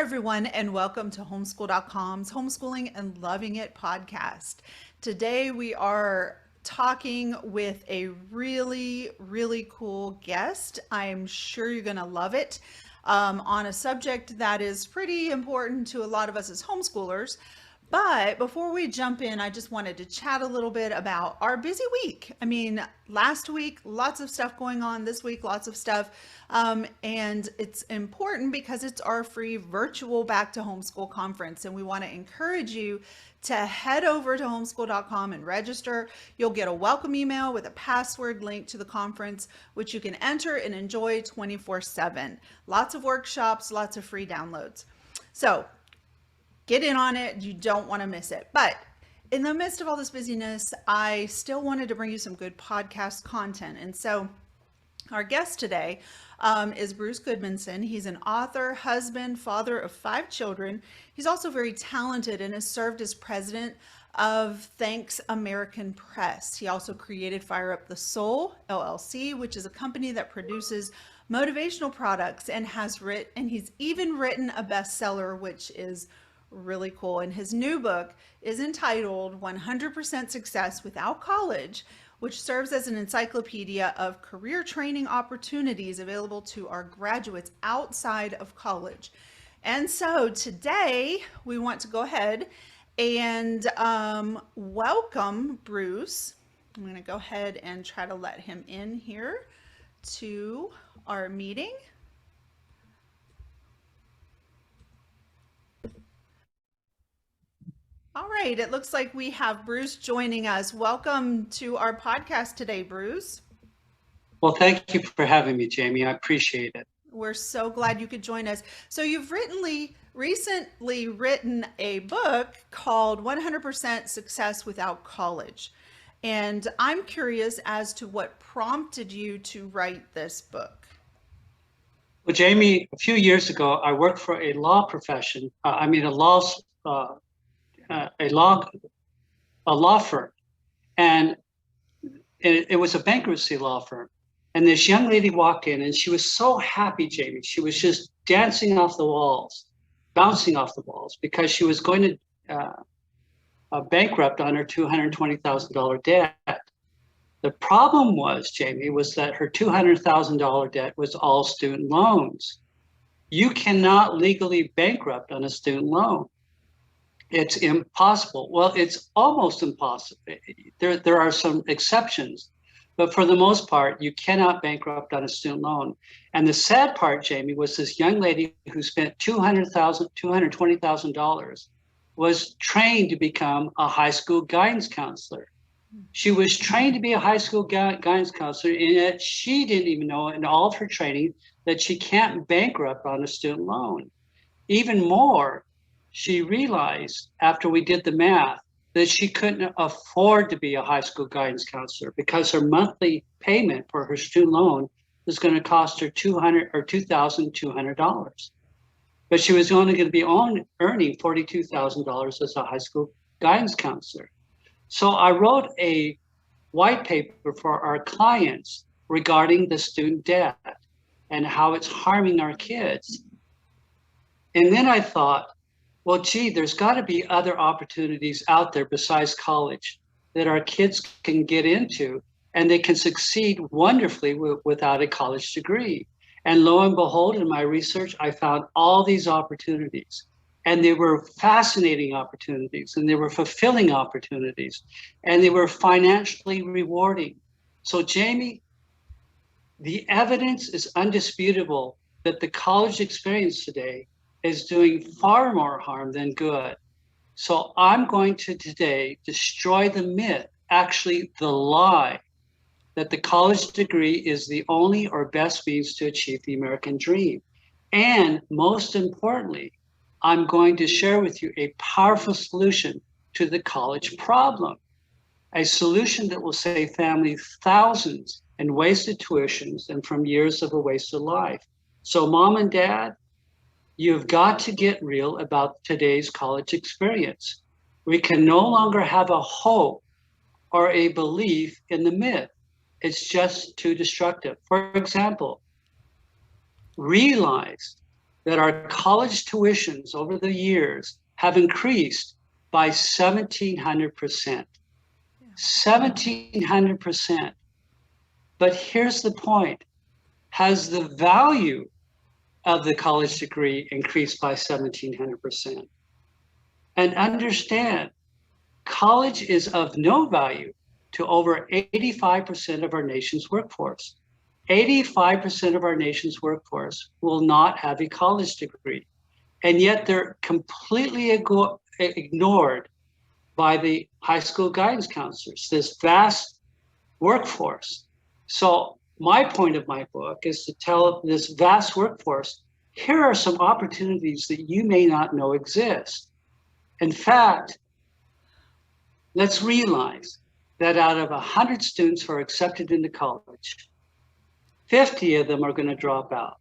everyone, and welcome to Homeschool.com's Homeschooling and Loving It podcast. Today, we are talking with a really cool guest. I'm sure you're going to love it on a subject that is pretty important to a lot of us as homeschoolers. But before we jump in, I just wanted to chat a little bit about our busy week. I mean, last week, lots of stuff going on. This week, lots of stuff. And it's important because it's our free virtual Back to Homeschool conference. And we want to encourage you to head over to homeschool.com and register. You'll get a welcome email with a password link to the conference, which you can enter and enjoy 24/7. Lots of workshops, lots of free downloads. So get in on it. You don't want to miss it. But in the midst of all this busyness, I still wanted to bring you some good podcast content. And so our guest today is Bruce Goodmansen. He's an author, husband, father of 5 children. He's also very talented and has served as president of Thanks American Press. He also created Fire Up the Soul, LLC, which is a company that produces motivational products and he's even written a bestseller, which is really cool. And his new book is entitled 100% Success Without College, which serves as an encyclopedia of career training opportunities available to our graduates outside of college. And so today we want to go ahead and welcome Bruce. I'm going to go ahead and try to let him in here to our meeting. All right, it looks like we have Bruce joining us. Welcome to our podcast today, Bruce. Well, thank you for having me, Jamie. I appreciate it. We're so glad you could join us. So you've recently written a book called 100% Success Without College. And I'm curious as to what prompted you to write this book. Well, Jamie, a few years ago, I worked for a law profession. A law firm, and it was a bankruptcy law firm. And this young lady walked in, and she was so happy, Jamie. She was just dancing off the walls, bouncing off the walls, because she was going to bankrupt on her $220,000 debt. The problem was, Jamie, was that her $200,000 debt was all student loans. You cannot legally bankrupt on a student loan. It's impossible. Well, it's almost impossible. There are some exceptions, but for the most part, you cannot bankrupt on a student loan. And the sad part, Jamie, was this young lady who spent $220,000 was trained to become a high school guidance counselor. She was trained to be a high school guidance counselor, and yet she didn't even know in all of her training that she can't bankrupt on a student loan. Even more, she realized after we did the math that she couldn't afford to be a high school guidance counselor because her monthly payment for her student loan was going to cost her $2,200. But she was only going to be earning $42,000 as a high school guidance counselor. So I wrote a white paper for our clients regarding the student debt and how it's harming our kids. And then I thought, well, gee, there's got to be other opportunities out there besides college that our kids can get into, and they can succeed wonderfully without a college degree. And lo and behold, in my research, I found all these opportunities, and they were fascinating opportunities, and they were fulfilling opportunities, and they were financially rewarding. So, Jamie, the evidence is undisputable that the college experience today is doing far more harm than good. So I'm going to today destroy the myth, actually the lie, that the college degree is the only or best means to achieve the American dream. And most importantly, I'm going to share with you a powerful solution to the college problem, a solution that will save families thousands in wasted tuitions and from years of a wasted life. So mom and dad, you've got to get real about today's college experience. We can no longer have a hope or a belief in the myth. It's just too destructive. For example, realize that our college tuitions over the years have increased by 1,700%. 1,700%. But here's the point. Has the value of the college degree increased by 1,700%? And understand, college is of no value to over 85% of our nation's workforce. 85% of our nation's workforce will not have a college degree. And yet they're completely ignored by the high school guidance counselors, this vast workforce. So my point of my book is to tell this vast workforce, here are some opportunities that you may not know exist. In fact, let's realize that out of 100 students who are accepted into college, 50 of them are going to drop out.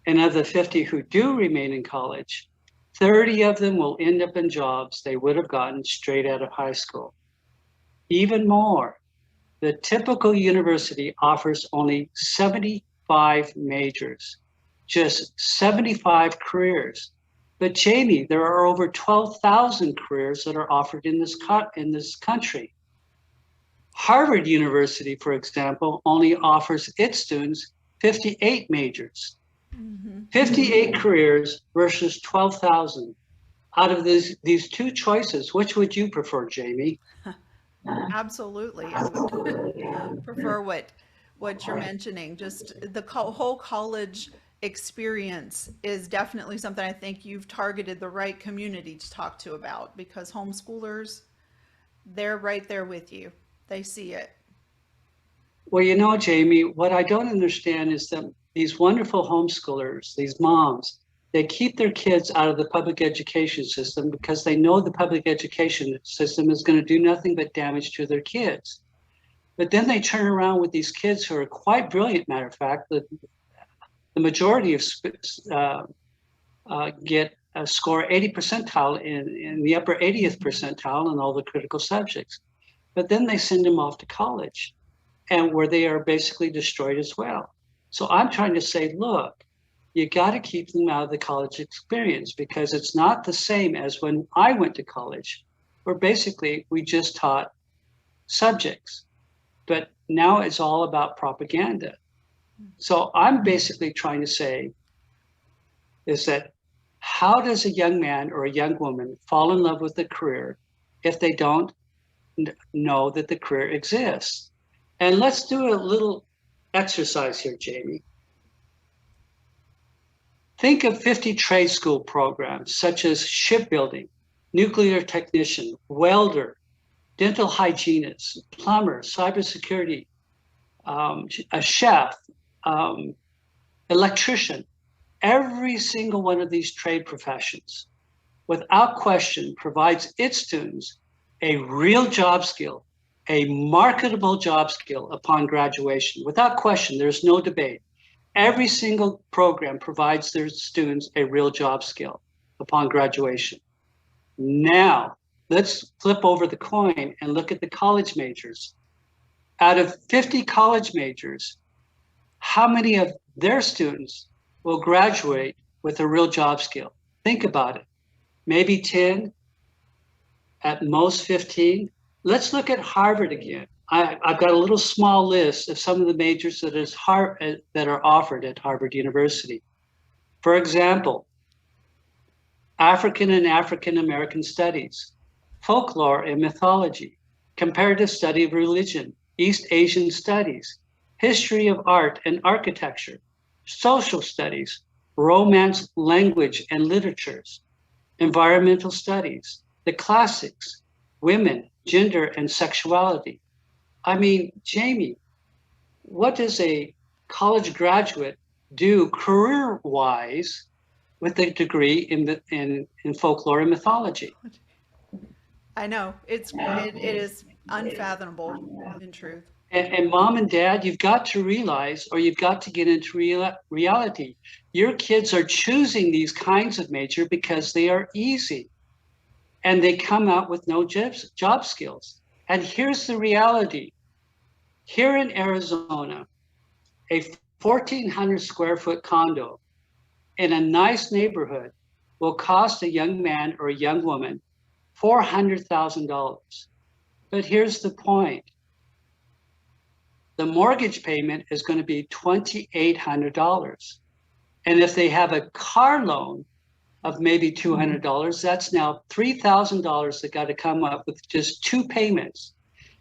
And of the 50 who do remain in college, 30 of them will end up in jobs they would have gotten straight out of high school. Even more, the typical university offers only 75 majors, just 75 careers. But Jamie, there are over 12,000 careers that are offered in this country. Harvard University, for example, only offers its students 58 majors, 58 careers versus 12,000. Out of these two choices, which would you prefer, Jamie? Absolutely. I would prefer what you're mentioning. Just the whole college experience is definitely something I think you've targeted the right community to talk to about, because homeschoolers, they're right there with you. They see it. Well, you know, Jamie, what I don't understand is that these wonderful homeschoolers, these moms, they keep their kids out of the public education system because they know the public education system is going to do nothing but damage to their kids. But then they turn around with these kids who are quite brilliant. Matter of fact, the majority of get a score 80 percentile in the upper 80th percentile in all the critical subjects. But then they send them off to college, and where they are basically destroyed as well. So I'm trying to say, look, you got to keep them out of the college experience, because it's not the same as when I went to college, where basically we just taught subjects, but now it's all about propaganda. So I'm basically trying to say is that how does a young man or a young woman fall in love with a career if they don't know that the career exists? And let's do a little exercise here, Jamie. Think of 50 trade school programs such as shipbuilding, nuclear technician, welder, dental hygienist, plumber, cybersecurity, a chef, electrician. Every single one of these trade professions, without question, provides its students a real job skill, a marketable job skill upon graduation. Without question, there's no debate. Every single program provides their students a real job skill upon graduation. Now, let's flip over the coin and look at the college majors. Out of 50 college majors, how many of their students will graduate with a real job skill? Think about it. Maybe 10, at most 15. Let's look at Harvard again. I've got a little small list of some of the majors that are offered at Harvard University. For example, African and African American studies, folklore and mythology, comparative study of religion, East Asian studies, history of art and architecture, social studies, Romance, language and literatures, environmental studies, the classics, women, gender and sexuality. I mean, Jamie, what does a college graduate do career-wise with a degree in folklore and mythology? I know it is unfathomable in truth. And mom and dad, you've got to realize, or you've got to get into reality. Your kids are choosing these kinds of major because they are easy and they come out with no job skills. And here's the reality. Here in Arizona, a 1,400 square foot condo in a nice neighborhood will cost a young man or a young woman $400,000. But here's the point. The mortgage payment is going to be $2,800. And if they have a car loan of maybe $200, that's now $3,000 that got to come up with just two payments.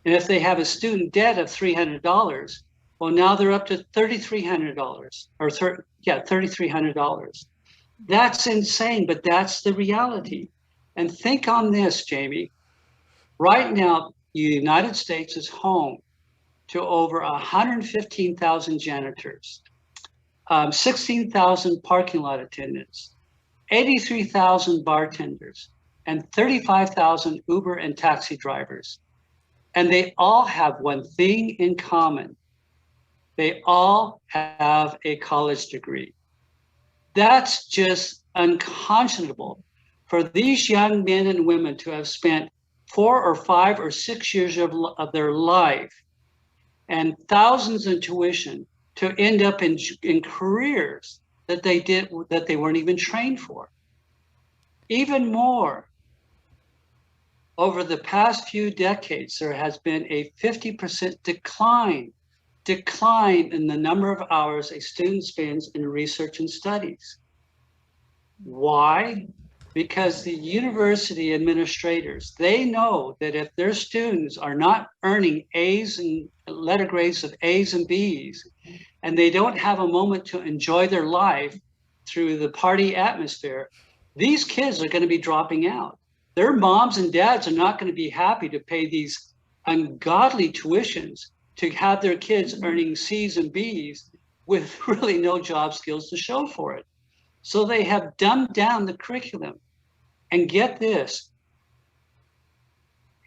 And if they have a student debt of $300, well, now they're up to $3,300 or $3,300. That's insane, but that's the reality. And think on this, Jamie. Right now, the United States is home to over 115,000 janitors, 16,000 parking lot attendants, 83,000 bartenders, and 35,000 Uber and taxi drivers. And they all have one thing in common. They all have a college degree. That's just unconscionable for these young men and women to have spent 4 or 5 or 6 years of their life and thousands in tuition to end up in careers that they weren't even trained for. Even more, over the past few decades, there has been a 50% decline in the number of hours a student spends in research and studies. Why? Because the university administrators, they know that if their students are not earning A's and letter grades of A's and B's, and they don't have a moment to enjoy their life through the party atmosphere, these kids are going to be dropping out. Their moms and dads are not going to be happy to pay these ungodly tuitions to have their kids earning C's and B's with really no job skills to show for it. So they have dumbed down the curriculum. And get this,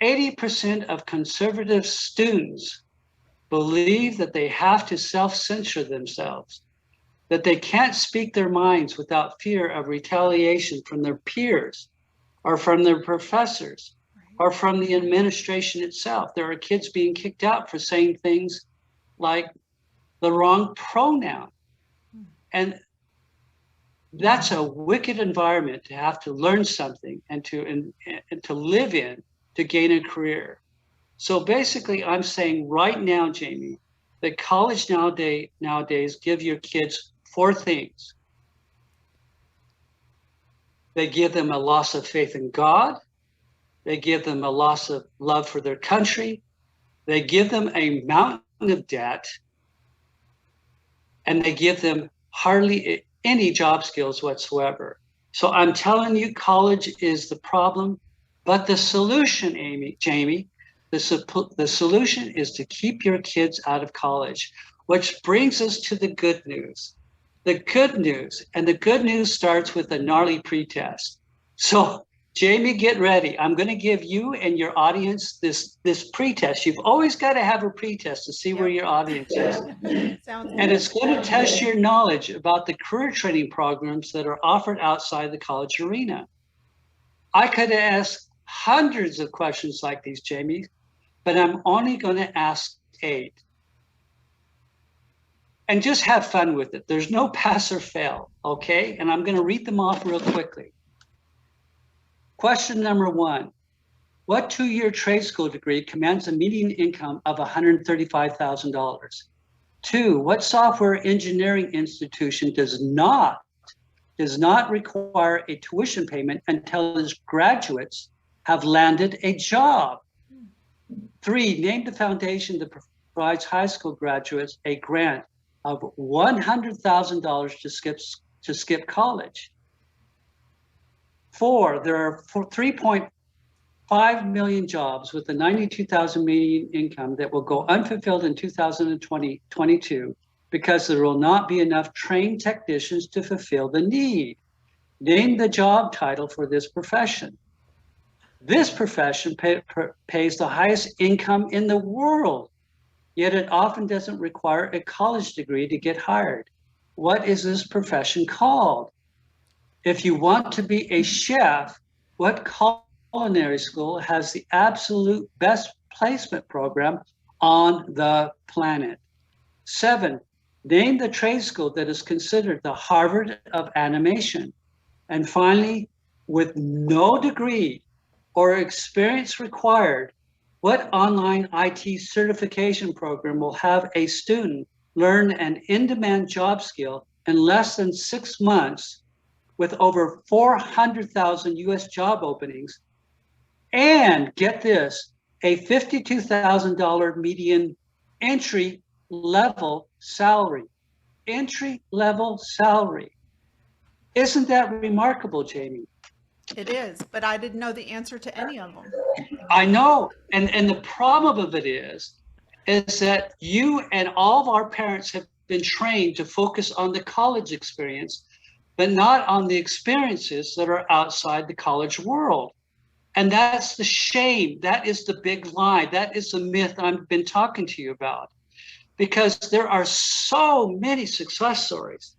80% of conservative students believe that they have to self-censor themselves, that they can't speak their minds without fear of retaliation from their peers or from their professors or from the administration itself. There are kids being kicked out for saying things like the wrong pronoun. And that's a wicked environment to have to learn something and to live in to gain a career. So basically, I'm saying right now, Jamie, that college nowadays give your kids 4 things. They give them a loss of faith in God. They give them a loss of love for their country. They give them a mountain of debt. And they give them hardly any job skills whatsoever. So I'm telling you, college is the problem, but the solution, Jamie, the solution is to keep your kids out of college, which brings us to the good news. The good news, and the good news starts with a gnarly pretest. So Jamie, get ready. I'm going to give you and your audience this pretest. You've always got to have a pretest to see where your audience is. And it's going to test your knowledge about the career training programs that are offered outside the college arena. I could ask hundreds of questions like these, Jamie, but I'm only going to ask 8. And just have fun with it. There's no pass or fail, okay? And I'm going to read them off real quickly. Question number 1, what 2-year trade school degree commands a median income of $135,000? 2, what software engineering institution does not require a tuition payment until its graduates have landed a job? 3, name the foundation that provides high school graduates a grant of $100,000 to skip college. 4, there are 3.5 million jobs with a 92,000 median income that will go unfulfilled in 2022 because there will not be enough trained technicians to fulfill the need. Name the job title for this profession. This profession pays the highest income in the world, yet it often doesn't require a college degree to get hired. What is this profession called? If you want to be a chef, what culinary school has the absolute best placement program on the planet? 7, Name the trade school that is considered the Harvard of animation. And finally, with no degree or experience required, what online IT certification program will have a student learn an in-demand job skill in less than 6 months with over 400,000 US job openings and get this, a $52,000 median entry level salary? Entry level salary. Isn't that remarkable, Jamie? It is, but I didn't know the answer to any of them. I know. And the problem of it is that you and all of our parents have been trained to focus on the college experience, but not on the experiences that are outside the college world. And that's the shame. That is the big lie. That is the myth I've been talking to you about. Because there are so many success stories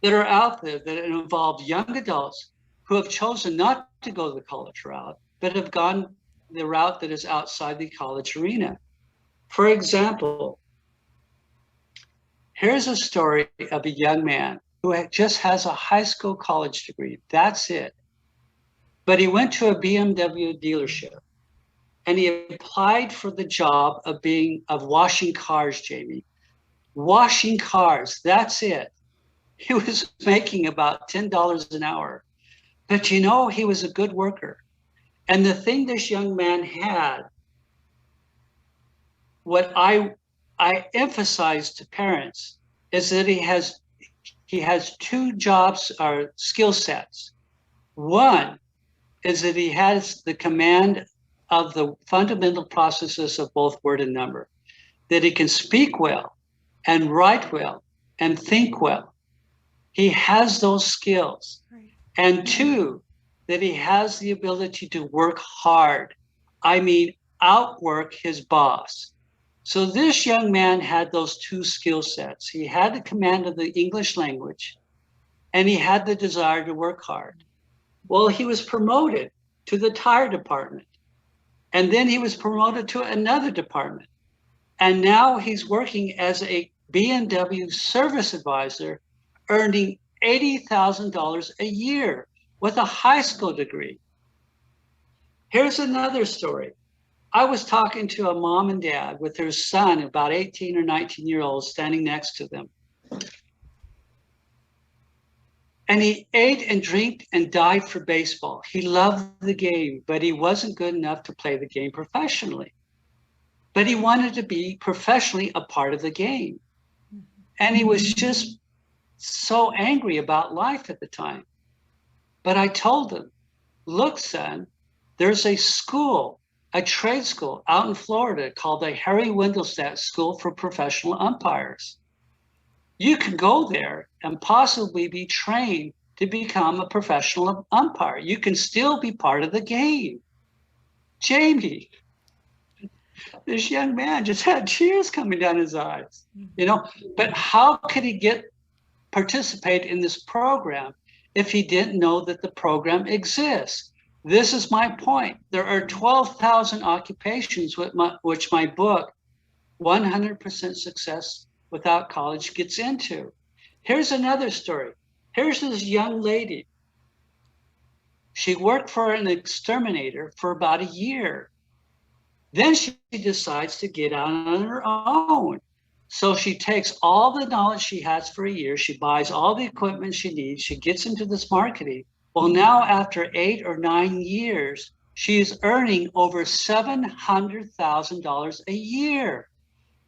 that are out there that involve young adults who have chosen not to go the college route, but have gone the route that is outside the college arena. For example, here's a story of a young man who just has a high school college degree. That's it. But he went to a BMW dealership and he applied for the job of washing cars, Jamie. Washing cars, that's it. He was making about $10 an hour. But you know, he was a good worker. And the thing this young man had, what I emphasize to parents, is that he has two jobs or skill sets. One is that he has the command of the fundamental processes of both word and number, that he can speak well and write well and think well. He has those skills. Right. And two, that he has the ability to work hard. I mean, outwork his boss. So this young man had those two skill sets. He had the command of the English language, and he had the desire to work hard. Well, he was promoted to the tire department, and then he was promoted to another department. And now he's working as a BMW service advisor, earning $80,000 a year with a high school degree. Here's another story. I was talking to a mom and dad with their son, about 18 or 19-year-olds, standing next to them. And he ate and drank and died for baseball. He loved the game, but he wasn't good enough to play the game professionally. But he wanted to be professionally a part of the game. And he was just so angry about life at the time. But I told him, look, son, there's a school, a trade school out in Florida called the Harry Wendelstedt School for Professional Umpires. You can go there and possibly be trained to become a professional umpire. You can still be part of the game. Jamie, this young man just had tears coming down his eyes, but how could he participate in this program if he didn't know that the program exists? This is my point. There are 12,000 occupations which my book, 100% Success Without College, gets into. Here's another story. Here's this young lady. She worked for an exterminator for about a year. Then she decides to get out on her own. So she takes all the knowledge she has for a year. She buys all the equipment she needs. She gets into this marketing. Well, now after 8 or 9 years, she is earning over $700,000 a year.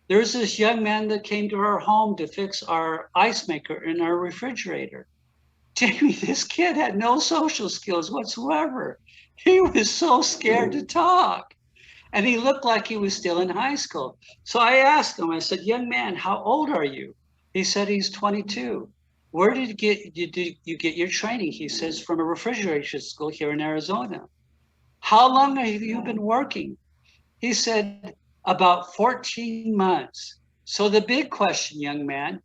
There's this young man that came to our home to fix our ice maker in our refrigerator. Jamie, this kid had no social skills whatsoever. He was so scared to talk. And he looked like he was still in high school. So I asked him, I said, young man, how old are you? He said he's 22. Where did you get your training? He says, from a refrigeration school here in Arizona. How long have you been working? He said, about 14 months. So the big question, young man,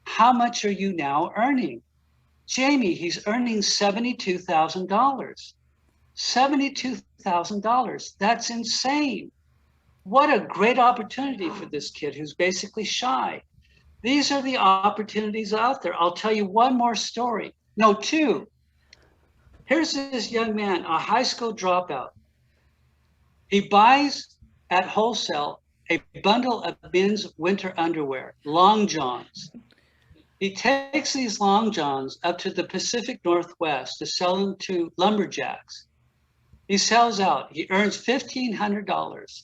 how much are you now earning? Jamie, he's earning $72,000. $72,000. That's insane. What a great opportunity for this kid who's basically shy. These are the opportunities out there. I'll tell you one more story. No, two. Here's this young man, a high school dropout. He buys at wholesale a bundle of men's winter underwear, long johns. He takes these long johns up to the Pacific Northwest to sell them to lumberjacks. He sells out. He earns $1,500.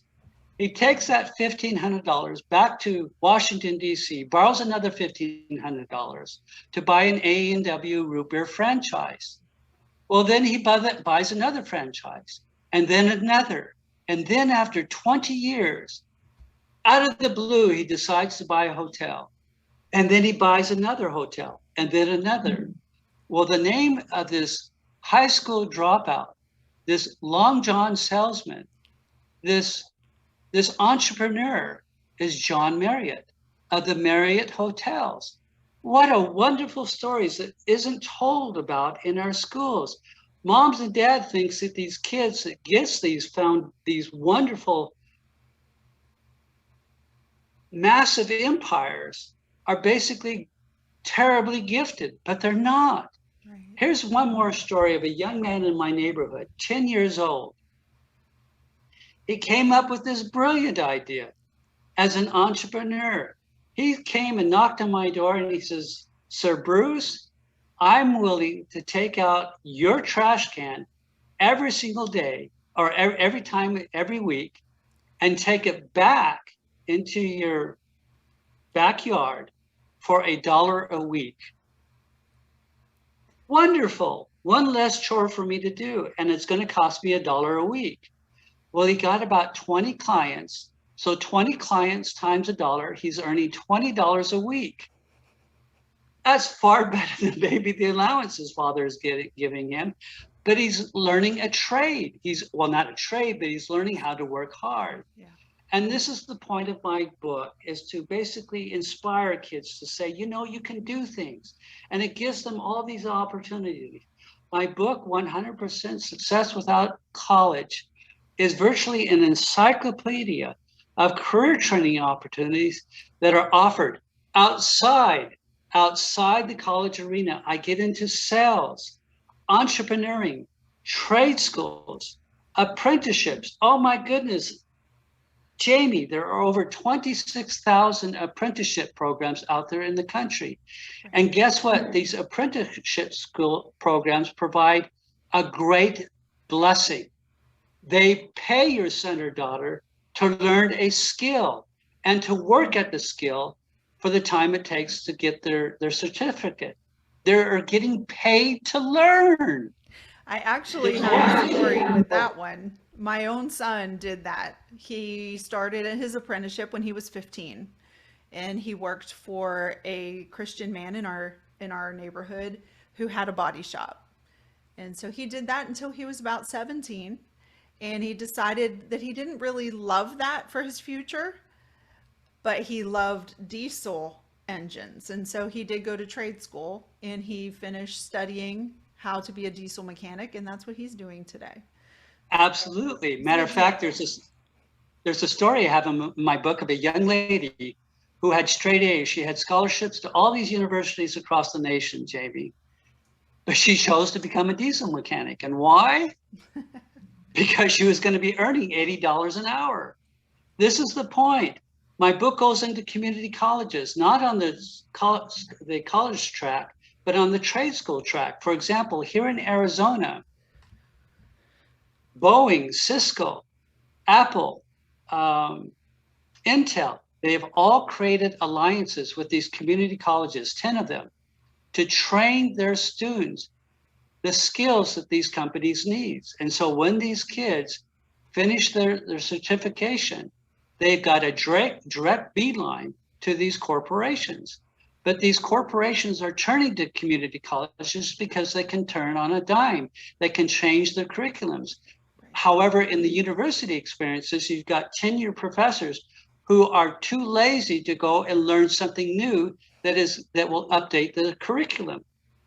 He takes that $1,500 back to Washington, D.C., borrows another $1,500 to buy an A&W root beer franchise. Well, then he buys another franchise, and then another. And then after 20 years, out of the blue, he decides to buy a hotel. And then he buys another hotel, and then another. Well, the name of this high school dropout, this Long John salesman, this entrepreneur is John Marriott of the Marriott Hotels. What a wonderful story that isn't told about in our schools. Moms and dad thinks that these kids that gets found these wonderful, massive empires are basically terribly gifted, but they're not. Right. Here's one more story of a young man in my neighborhood, 10 years old. He came up with this brilliant idea as an entrepreneur. He came and knocked on my door and he says, Sir Bruce, I'm willing to take out your trash can every single day or every time, every week, and take it back into your backyard for $1 a week. Wonderful. One less chore for me to do, and it's going to cost me $1 a week. Well, he got about 20 clients. So 20 clients times $1, he's earning $20 a week. That's far better than maybe the allowance his father is giving him. But he's learning a trade. Well, not a trade, but he's learning how to work hard. Yeah. And this is the point of my book, is to basically inspire kids to say, you know, you can do things. And it gives them all these opportunities. My book, 100% Success Without College, is virtually an encyclopedia of career training opportunities that are offered outside the college arena. I get into sales, entrepreneuring, trade schools, apprenticeships. Oh my goodness, Jamie, there are over 26,000 apprenticeship programs out there in the country. And guess what? These apprenticeship school programs provide a great blessing. They pay your son or daughter to learn a skill and to work at the skill for the time it takes to get their certificate. They're getting paid to learn. I actually have a story with that one. My own son did that. He started his apprenticeship when he was 15, and he worked for a Christian man in our neighborhood who had a body shop. And so he did that until he was about 17, and he decided that he didn't really love that for his future, but he loved diesel engines. And so he did go to trade school, and he finished studying how to be a diesel mechanic, and that's what he's doing today. Absolutely. Matter of fact, there's a story I have in my book of a young lady who had straight A's. She had scholarships to all these universities across the nation, Jamie. But she chose to become a diesel mechanic. And why? Because she was going to be earning $80 an hour. This is the point. My book goes into community colleges, not on the college track, but on the trade school track. For example, here in Arizona, Boeing, Cisco, Apple, Intel, they've all created alliances with these community colleges, 10 of them, to train their students the skills that these companies need. And so when these kids finish their certification, they've got a direct beeline to these corporations. But these corporations are turning to community colleges because they can turn on a dime. They can change their curriculums. However, in the university experiences, you've got tenured professors who are too lazy to go and learn something new that will update the curriculum.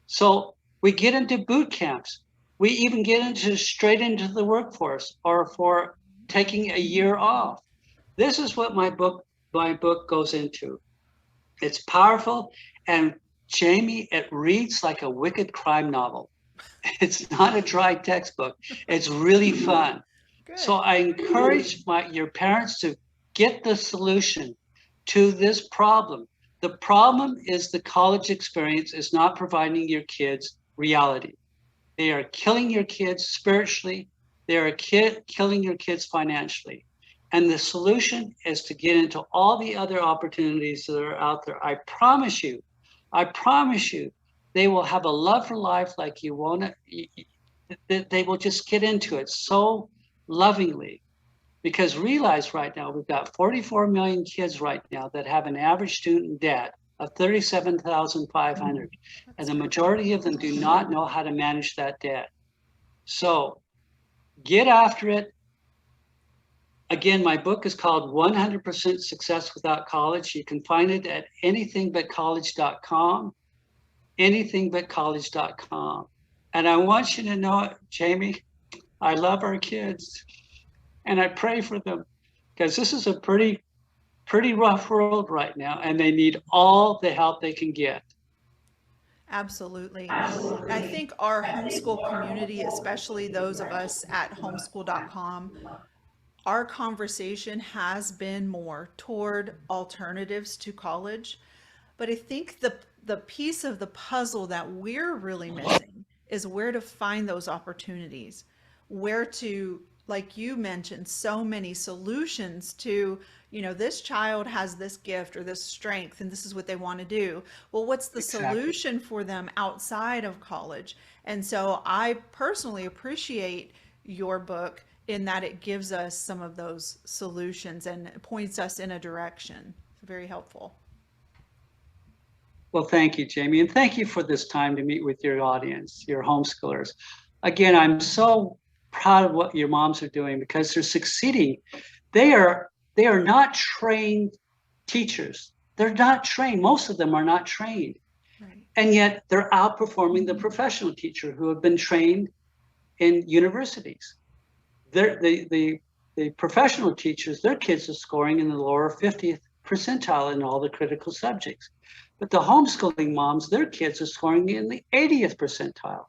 So we get into boot camps. We even get straight into the workforce, or for taking a year off. This is what my book goes into. It's powerful. And Jamie, it reads like a wicked crime novel. It's not a dry textbook. It's really fun. So Good. I encourage your parents to get the solution to this problem. The problem is the college experience is not providing your kids reality. They are killing your kids spiritually. They are killing your kids financially. And the solution is to get into all the other opportunities that are out there. I promise you, they will have a love for life like you want to. They will just get into it so lovingly. Because realize right now, we've got 44 million kids right now that have an average student debt of 37,500, and That's the crazy. majority of them do not know how to manage that debt. So get after it. Again, my book is called 100% Success Without College. You can find it at anythingbutcollege.com, anythingbutcollege.com. And I want you to know, Jamie, I love our kids and I pray for them because this is a pretty rough world right now, and they need all the help they can get. Absolutely. I think our homeschool community, especially those of us at homeschool.com, our conversation has been more toward alternatives to college. But I think the piece of the puzzle that we're really missing is where to find those opportunities, where to, like you mentioned, so many solutions to, this child has this gift or this strength and this is what they want to do. Well, what's the Exactly. solution for them outside of college? And so I personally appreciate your book in that it gives us some of those solutions and points us in a direction. It's very helpful. Well, thank you, Jamie, and thank you for this time to meet with your audience, your homeschoolers. Again, I'm so proud of what your moms are doing because they're succeeding. They are they are not trained teachers. They're not trained. Most of them are not trained. Right. And yet they're outperforming the professional teacher who have been trained in universities. The professional teachers, their kids are scoring in the lower 50th percentile in all the critical subjects. But the homeschooling moms, their kids are scoring in the 80th percentile.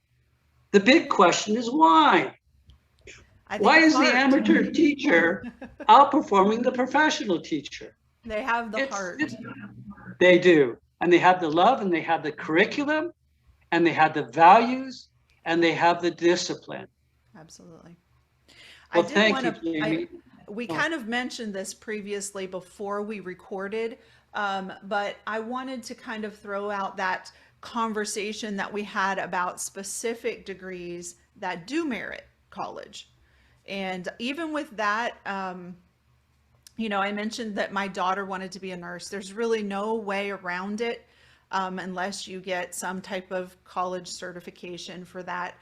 The big question is why? I think Why it's is the heart. amateur teacher outperforming the professional teacher? They have the It's heart. they do. And they have the love and they have the curriculum and they have the values and they have the discipline. Absolutely. I Well, did thank want you, to, Jamie. we Oh, kind of mentioned this previously before we recorded, but I wanted to kind of throw out that conversation that we had about specific degrees that do merit college. And even with that, I mentioned that my daughter wanted to be a nurse. There's really no way around it unless you get some type of college certification for that.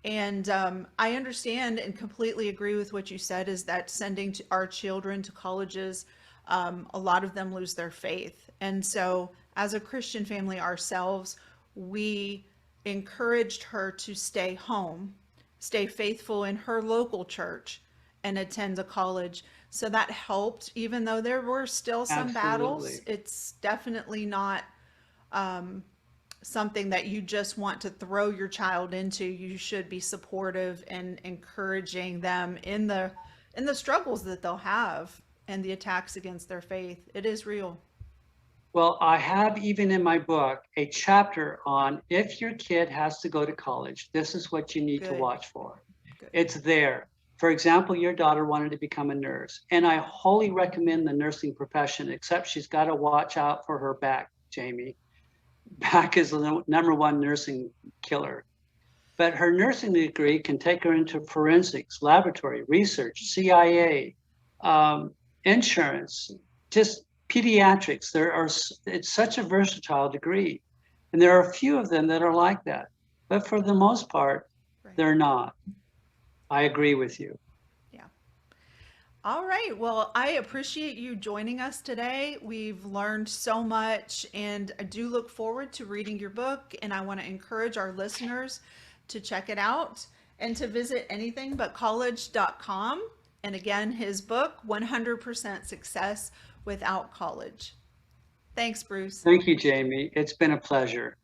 And I understand and completely agree with what you said is that sending our children to colleges, a lot of them lose their faith. And so, as a Christian family ourselves, we encouraged her to stay home, stay faithful in her local church, and attend a college. So that helped, even though there were still some battles. absolutely. It's definitely not something that you just want to throw your child into. You should be supportive and encouraging them in the struggles that they'll have and the attacks against their faith. It is real. Well, I have even in my book a chapter on if your kid has to go to college, this is what you need to Good, watch for. good. It's there. For example, your daughter wanted to become a nurse, and I wholly recommend the nursing profession, except she's got to watch out for her back, Jamie. Back is the number one nursing killer. But her nursing degree can take her into forensics, laboratory, research, CIA, insurance, just pediatrics. It's such a versatile degree. And there are a few of them that are like that. But for the most part, Right. they're not. I agree with you. Yeah. All right. Well, I appreciate you joining us today. We've learned so much, and I do look forward to reading your book. And I want to encourage our listeners to check it out and to visit anythingbutcollege.com. And again, his book, 100% Success Without College. Thanks, Bruce. Thank you, Jamie. It's been a pleasure.